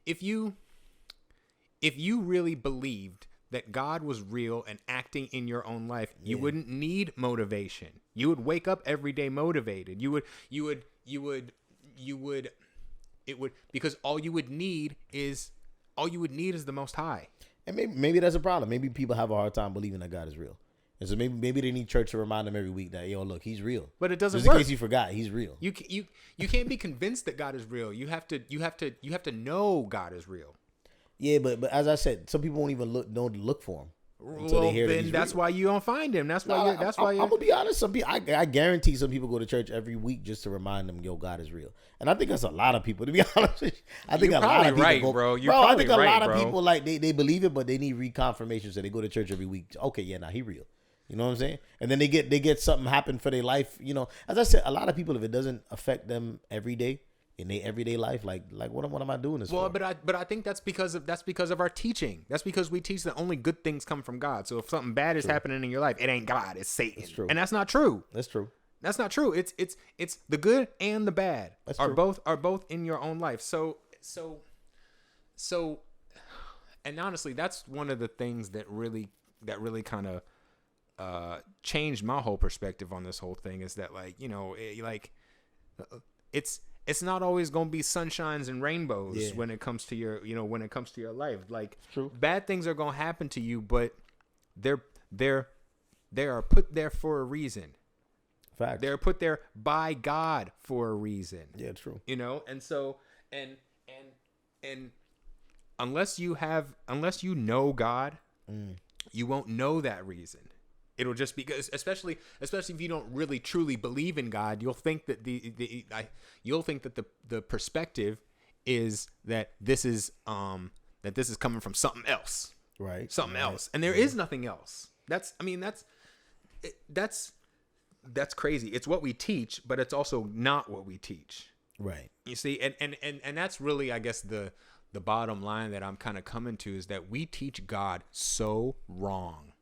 if you really believed that God was real and acting in your own life, you wouldn't need motivation. You would wake up every day motivated. Because all you would need is the Most High. And maybe that's a problem. Maybe people have a hard time believing that God is real. And so maybe they need church to remind them every week that, look, he's real. But it doesn't work. Just in case you forgot, he's real. You can't be convinced that God is real. You have to know God is real. Yeah, but as I said, some people won't even look for him until they hear that he's that's real. Why you don't find him. That's why. I'm gonna be honest. Some people, I guarantee, some people go to church every week just to remind them, God is real. And I think that's a lot of people. To be honest with you, I think You're a lot of people right, go, bro. I think a lot of people like they believe it, but they need reconfirmation, so they go to church every week. Okay, yeah, he real. You know what I'm saying? And then they get something happen for their life. As I said, a lot of people, if it doesn't affect them every day, in their everyday life, like what am I doing this for? But I think that's because of our teaching. That's because we teach that only good things come from God. So if something bad is happening in your life, it ain't God, it's Satan. That's true. And that's not true. That's true. That's not true. It's the good and the bad That's are true. both in your own life. So and honestly, that's one of the things that really kind of changed my whole perspective on this whole thing, is that, like, you know, it's not always going to be sunshines and rainbows when it comes to your, you know, when it comes to your life. Like, true. Bad things are going to happen to you, but they are put there for a reason. Fact. They're put there by God for a reason. Yeah, true. You know, and so and unless you know God, you won't know that reason. It'll just be because, especially if you don't really truly believe in God, you'll think that the perspective is that this is coming from something else, right? Something else, and there is nothing else. That's crazy. It's what we teach, but it's also not what we teach. Right. You see, and that's really, I guess, the bottom line that I'm kind of coming to, is that we teach God so wrong.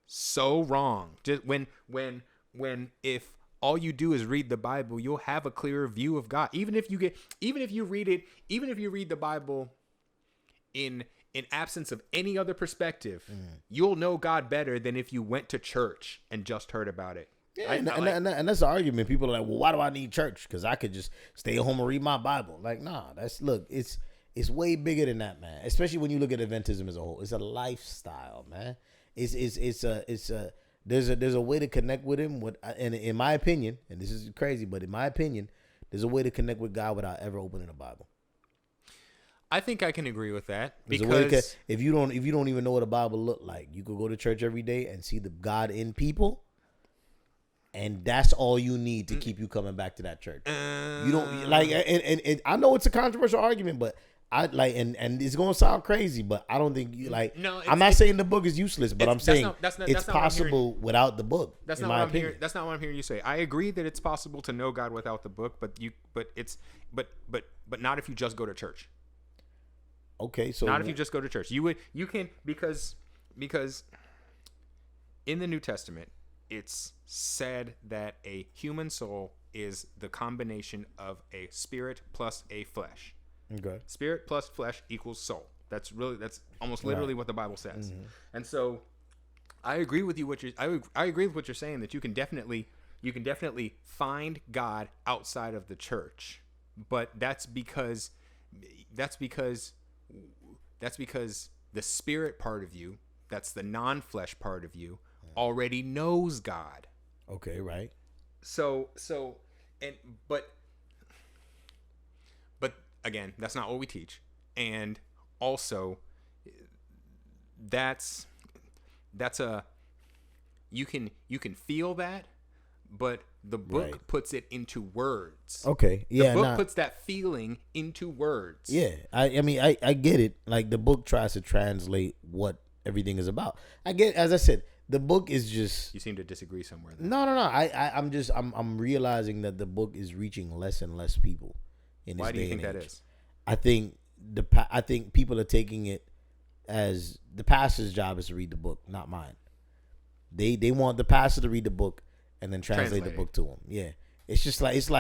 So wrong. Just when if all you do is read the Bible, you'll have a clearer view of God. Even if you read the Bible in absence of any other perspective, you'll know God better than if you went to church and just heard about it. Yeah, and that's the argument. People are like, well, why do I need church? Because I could just stay at home and read my Bible. Like, nah, it's way bigger than that, man. Especially when you look at Adventism as a whole. It's a lifestyle, man. There's a way to connect with him. And in my opinion, and this is crazy, but in my opinion, there's a way to connect with God without ever opening the Bible. I think I can agree with that, because if you don't even know what a Bible look like, you could go to church every day and see the God in people. And that's all you need to keep you coming back to that church. You don't like, and I know it's a controversial argument, but I like, and it's gonna sound crazy, but I don't think you like. No, I'm not saying the book is useless, but I'm saying it's possible without the book. That's not what I'm hearing. That's not what I'm hearing you say. I agree that it's possible to know God without the book, but not if you just go to church. Okay, so not if you just go to church. You can because in the New Testament, it's said that a human soul is the combination of a spirit plus a flesh. Okay. Spirit plus flesh equals soul. That's almost literally what the Bible says. Mm-hmm. And so I agree with you. I agree with what you're saying, that you can definitely find God outside of the church, but that's because the spirit part of you, that's the non-flesh part of you, already knows God. Okay, right. But again, that's not what we teach. And also you can feel that, but the book puts it into words. Okay. Yeah. The book puts that feeling into words. Yeah. I mean, I get it. Like, the book tries to translate what everything is about. I get, as I said, the book is just. You seem to disagree somewhere, though. No. I'm realizing that the book is reaching less and less people in this Why do you day think and that age. is? I think people are taking it as the pastor's job is to read the book, not mine. They want the pastor to read the book and then translate the book to them. Yeah. It's just like it's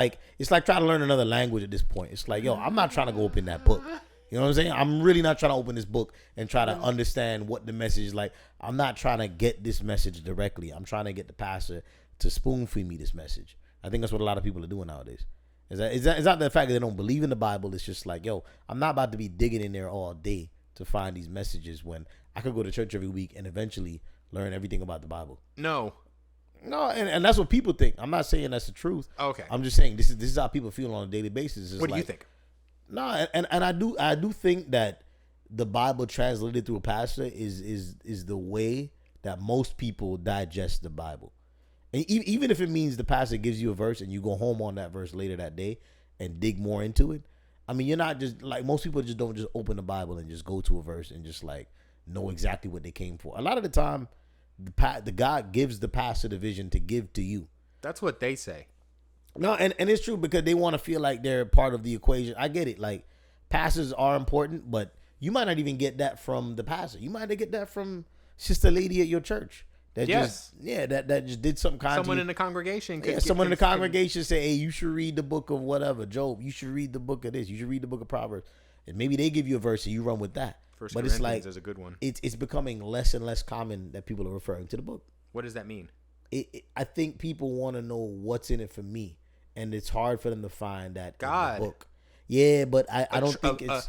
like trying to learn another language at this point. It's like, yo, I'm not trying to go open that book. You know what I'm saying? I'm really not trying to open this book and try to understand what the message is like. I'm not trying to get this message directly. I'm trying to get the pastor to spoon feed me this message. I think that's what a lot of people are doing nowadays. It's not the fact that they don't believe in the Bible. It's just like, yo, I'm not about to be digging in there all day to find these messages when I could go to church every week and eventually learn everything about the Bible. No, and that's what people think. I'm not saying that's the truth. Okay. I'm just saying this is how people feel on a daily basis. What do you think? No, and I do think that the Bible translated through a pastor is the way that most people digest the Bible. And even if it means the pastor gives you a verse and you go home on that verse later that day and dig more into it. I mean, you're not just like most people just don't just open the Bible and just go to a verse and just like know exactly what they came for. A lot of the time, the God gives the pastor the vision to give to you. That's what they say. No, and it's true because they want to feel like they're part of the equation. I get it. Like pastors are important, but you might not even get that from the pastor. You might get that from sister lady at your church. That that just did something kind of someone in the congregation. Someone in the congregation say, "Hey, you should read the book of whatever, Job. You should read the book of this. You should read the book of Proverbs." And maybe they give you a verse and you run with that. But it's like is a good one. It's becoming less and less common that people are referring to the book. What does that mean? I think people want to know what's in it for me, and it's hard for them to find that God in the book. Yeah, but I don't think it's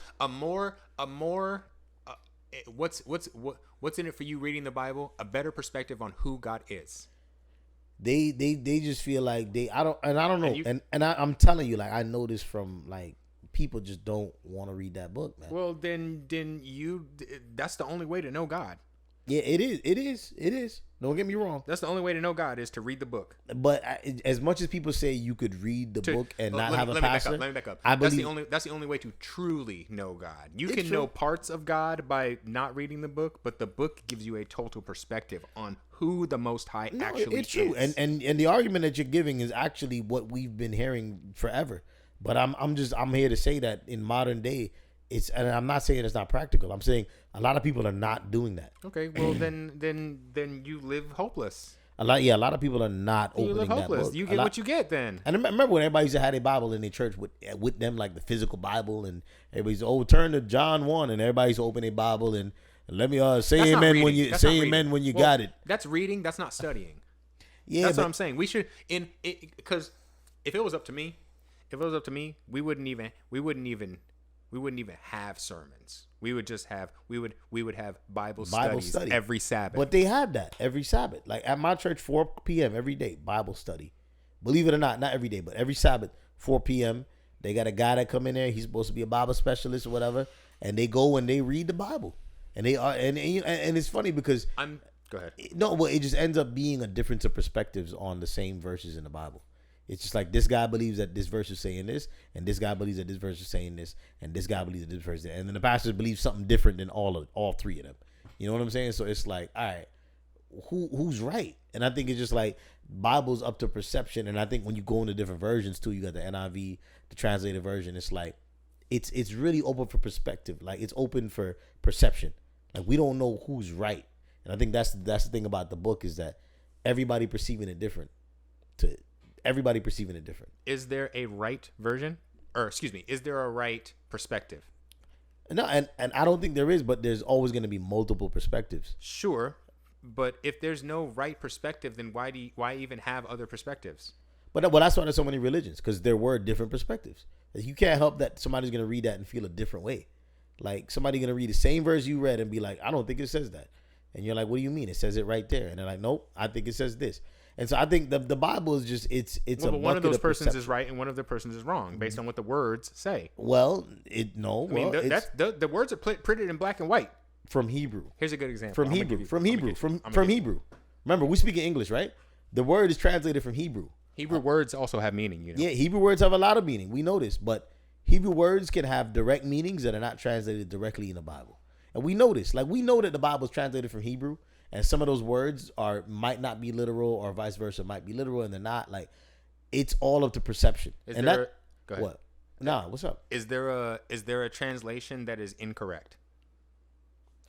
what's in it for you reading the Bible? A better perspective on who God is. They just feel like I don't know, and I'm telling you, like I know this from like people just don't want to read that book, man. Well, then that's the only way to know God. Yeah, it is. Don't get me wrong. That's the only way to know God is to read the book. But as much as people say you could read the book and not have a pastor, let me back up. That's the only way to truly know God. You can know parts of God by not reading the book, but the book gives you a total perspective on who the Most High actually it's true. is. And the argument that you're giving is actually what we've been hearing forever. But I'm here to say that in modern day, and I'm not saying it's not practical. I'm saying a lot of people are not doing that. Okay, well then you live hopeless. A lot of people are not opening you live hopeless. That book. You get what you get then. And I remember when everybody used to have a Bible in their church with them, like the physical Bible, and everybody's turn to John 1, and everybody's open a Bible and let me say amen when you got it. That's reading. That's not studying. Yeah, that's what I'm saying. We should because if it was up to me, we wouldn't even have sermons. We would have Bible studies every Sabbath. But they have that every Sabbath. Like at my church, 4 p.m. every day, Bible study. Believe it or not every day, but every Sabbath, 4 p.m. They got a guy that come in there. He's supposed to be a Bible specialist or whatever, and they go and they read the Bible. And they are, and it's funny because go ahead. No, well, it just ends up being a difference of perspectives on the same verses in the Bible. It's just like this guy believes that this verse is saying this, and this guy believes that this verse is saying this, and this guy believes that this verse is, and then the pastors believe something different than all three of them. You know what I'm saying? So it's like, all right, who's right? And I think it's just like Bible's up to perception, and I think when you go into different versions too, you got the NIV, the translated version. It's like it's really open for perspective. Like it's open for perception. Like we don't know who's right, and I think that's the thing about the book is that everybody perceiving it different. Everybody perceiving it different. Is there a right version? Or excuse me, is there a right perspective? No, and I don't think there is, but there's always going to be multiple perspectives. Sure, but if there's no right perspective, then why even have other perspectives? But that's why there's so many religions, because there were different perspectives. You can't help that somebody's going to read that and feel a different way. Like somebody's going to read the same verse you read and be like, I don't think it says that. And you're like, what do you mean? It says it right there. And they're like, nope, I think it says this. And so I think the Bible is just it's a bucket one of those of persons perception. is right and one of the persons is wrong based on what the words say. Well, the words are printed in black and white from Hebrew. Here's a good example. From Hebrew. Remember, we speak in English, right? The word is translated from Hebrew. Hebrew words also have meaning, you know. Yeah, Hebrew words have a lot of meaning. We know this, but Hebrew words can have direct meanings that are not translated directly in the Bible. And we know this. Like we know that the Bible is translated from Hebrew. And some of those words might not be literal, or vice versa, might be literal, and they're not. Like, it's all up to perception. Go ahead. What? Nah, what's up? Is there a translation that is incorrect?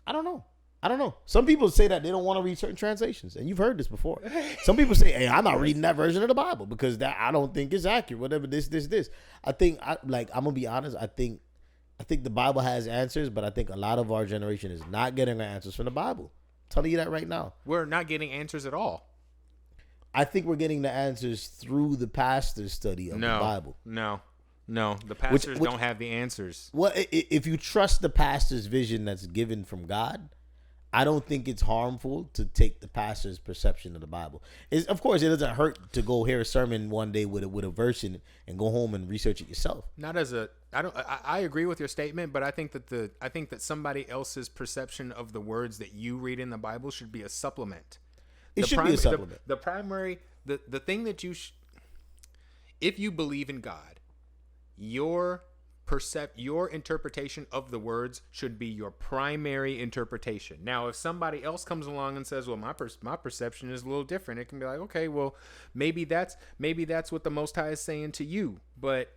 I don't know. Some people say that they don't want to read certain translations, and you've heard this before. Some people say, "Hey, I'm not reading that version of the Bible because that I don't think it's accurate." Whatever this. I think I'm gonna be honest. I think the Bible has answers, but I think a lot of our generation is not getting our answers from the Bible. Telling you that right now. We're not getting answers at all. I think we're getting the answers through the pastor's study of the Bible. No. The pastors don't have the answers. Well, if you trust the pastor's vision that's given from God, I don't think it's harmful to take the pastor's perception of the Bible. Of course, it doesn't hurt to go hear a sermon one day with a verse in it and go home and research it yourself. I agree with your statement, but I think that somebody else's perception of the words that you read in the Bible should be a supplement. It should be a supplement. The thing that if you believe in God, your your interpretation of the words should be your primary interpretation. Now, if somebody else comes along and says, well, my perception is a little different, it can be like, okay, well, maybe that's what the Most High is saying to you. But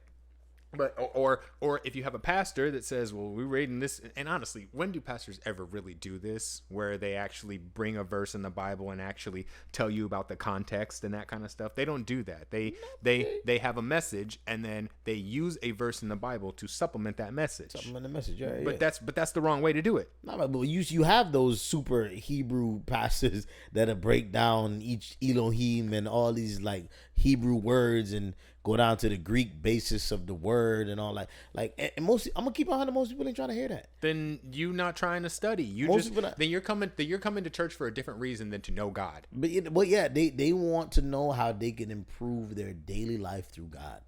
or if you have a pastor that says, well, we're reading this, and honestly, when do pastors ever really do this, where they actually bring a verse in the Bible and actually tell you about the context and that kind of stuff? They don't do that. They have a message, and then they use a verse in the Bible to supplement that message. Supplement the message, yeah. But that's the wrong way to do it. No, but you have those super Hebrew pastors that break down each Elohim and all these like Hebrew words and go down to the Greek basis of the word and all that. Like, and most, I'm gonna keep on hundred. Most people ain't trying to hear that. Then you not trying to study. Then you're coming to church for a different reason than to know God. But yeah, they want to know how they can improve their daily life through God.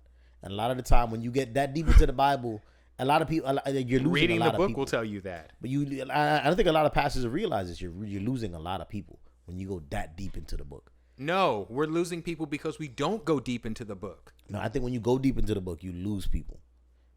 And a lot of the time, when you get that deep into the Bible, a lot of people, you're losing reading a lot the book of people. will tell you that. But I don't think a lot of pastors realize this. You're losing a lot of people when you go that deep into the book. No, we're losing people because we don't go deep into the book. No, I think when you go deep into the book, you lose people.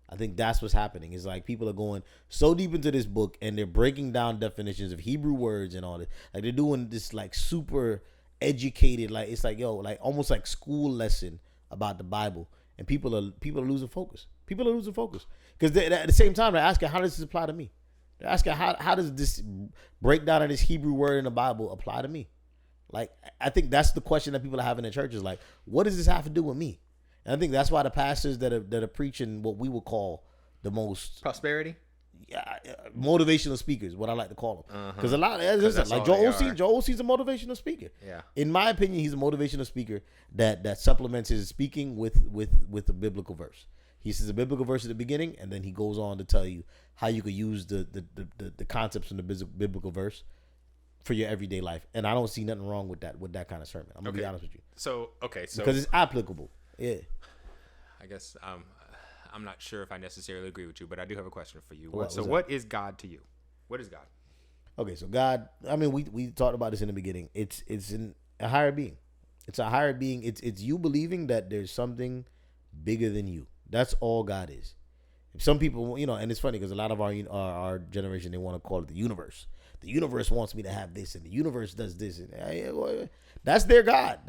I think that's what's happening. It's like people are going so deep into this book and they're breaking down definitions of Hebrew words and all this. Like they're doing this like super educated, like it's like like almost like school lesson about the Bible, and people are losing focus. People are losing focus because at the same time they're asking, how does this apply to me? They're asking how does this breakdown of this Hebrew word in the Bible apply to me? Like, I think that's the question that people are having in churches. Like, what does this have to do with me? And I think that's why the pastors that are preaching what we would call the most prosperity, motivational speakers, what I like to call them, because a lot of like Joel Osteen's a motivational speaker. Yeah, in my opinion, he's a motivational speaker that supplements his speaking with a biblical verse. He says a biblical verse at the beginning, and then he goes on to tell you how you could use the concepts from the biblical verse for your everyday life. And I don't see nothing wrong with that kind of sermon. I'm gonna be honest with you. So because it's applicable. Yeah. I guess I'm not sure if I necessarily agree with you, but I do have a question for you. What is God to you? What is God? Okay, so God, I mean, we talked about this in the beginning. It's a higher being. It's a higher being. It's you believing that there's something bigger than you. That's all God is. Some people, and it's funny because a lot of our generation, they want to call it the universe. The universe wants me to have this, and the universe does this, and that's their God.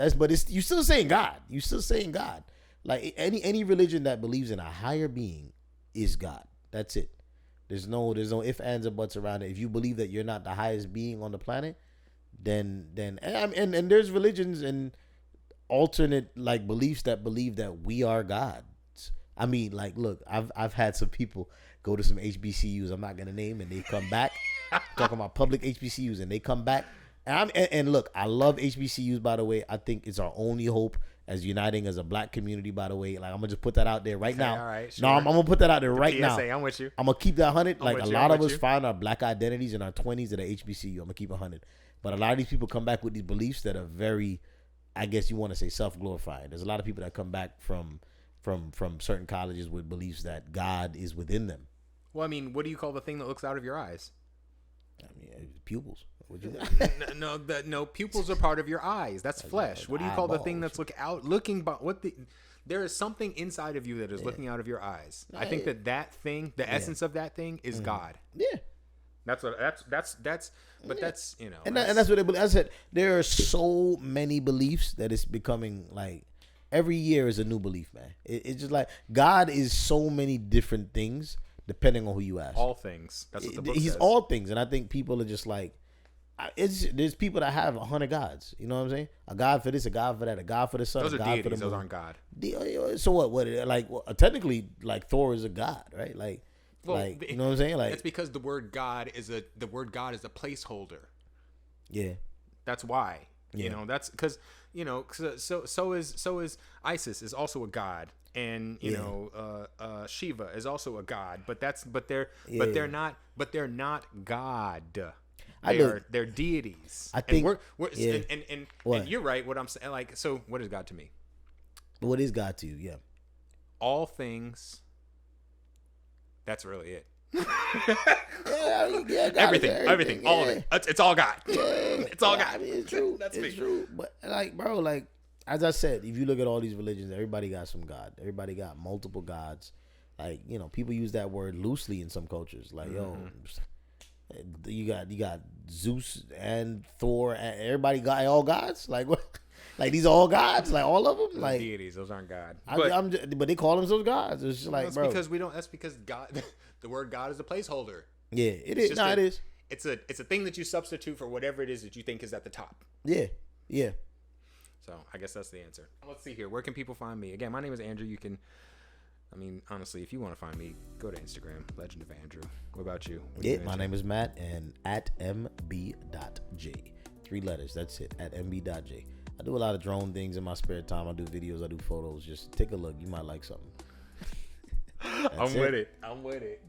You still saying God. You still saying God. Like any religion that believes in a higher being is God. That's it. There's no ifs, ands, or buts around it. If you believe that you're not the highest being on the planet, then and there's religions and alternate like beliefs that believe that we are gods. I mean, like, look, I've had some people go to some HBCUs I'm not gonna name, and they come back talking about public HBCUs, and they come back. And look, I love HBCUs, by the way. I think it's our only hope as uniting as a black community, by the way. Like, I'm gonna just put that out there right now. All right, sure. No, I'm gonna put that out there right now. I'm with you. I'm gonna keep that 100. Like, a lot of us find our black identities in our 20s at a HBCU. I'm gonna keep 100. But a lot of these people come back with these beliefs that are very, I guess you want to say, self-glorifying. There's a lot of people that come back from certain colleges with beliefs that God is within them. Well, I mean, what do you call the thing that looks out of your eyes? I mean, pupils. No, pupils are part of your eyes. That's flesh. What do you call the thing that's looking? There is something inside of you that is looking out of your eyes. I think that thing, the essence of that thing, is God. Yeah. But that's and that's what they believe. I said there are so many beliefs that it's becoming like every year is a new belief, man. It's just like God is so many different things depending on who you ask. All things. That's what the book He's says. all things, and I think people are just like, there's people that have 100 gods. You know what I'm saying? A God for this, a God for that, a God for the sun, those a God deities, for the moon. Those aren't God. So what? Like technically, like Thor is a god, right? Like, you know what I'm saying? Like, it's because the word God is a placeholder. Yeah, that's why. Yeah. That's because so is ISIS is also a god, and Shiva is also a god, but they're not God. They're deities. I think and you're right. What I'm saying, like, so what is God to me? What is God to you? Yeah, all things. That's really it. Everything, all of it. It's all God. It's all God. I mean, it's true. It's true. But like, bro, like as I said, if you look at all these religions, everybody got some God. Everybody got multiple gods. Like, you know, people use that word loosely in some cultures. Like, yo, you got Zeus and Thor and everybody got all gods. Like what? Like these are all gods. Like all of them. Like deities. Those aren't God. But they call themselves gods. It's just like, that's bro. because we don't. That's because God. The word God is a placeholder. Yeah, it is. No, it is. It's a thing that you substitute for whatever it is that you think is at the top. Yeah. Yeah. So I guess that's the answer. Let's see here. Where can people find me? Again, my name is Andrew. You can. I mean, honestly, if you want to find me, go to Instagram, Legend of Andrew. What about you? My name is Matt, and at mb.j. 3 letters. That's it. At mb.j. I do a lot of drone things in my spare time. I do videos. I do photos. Just take a look. You might like something. I'm with it.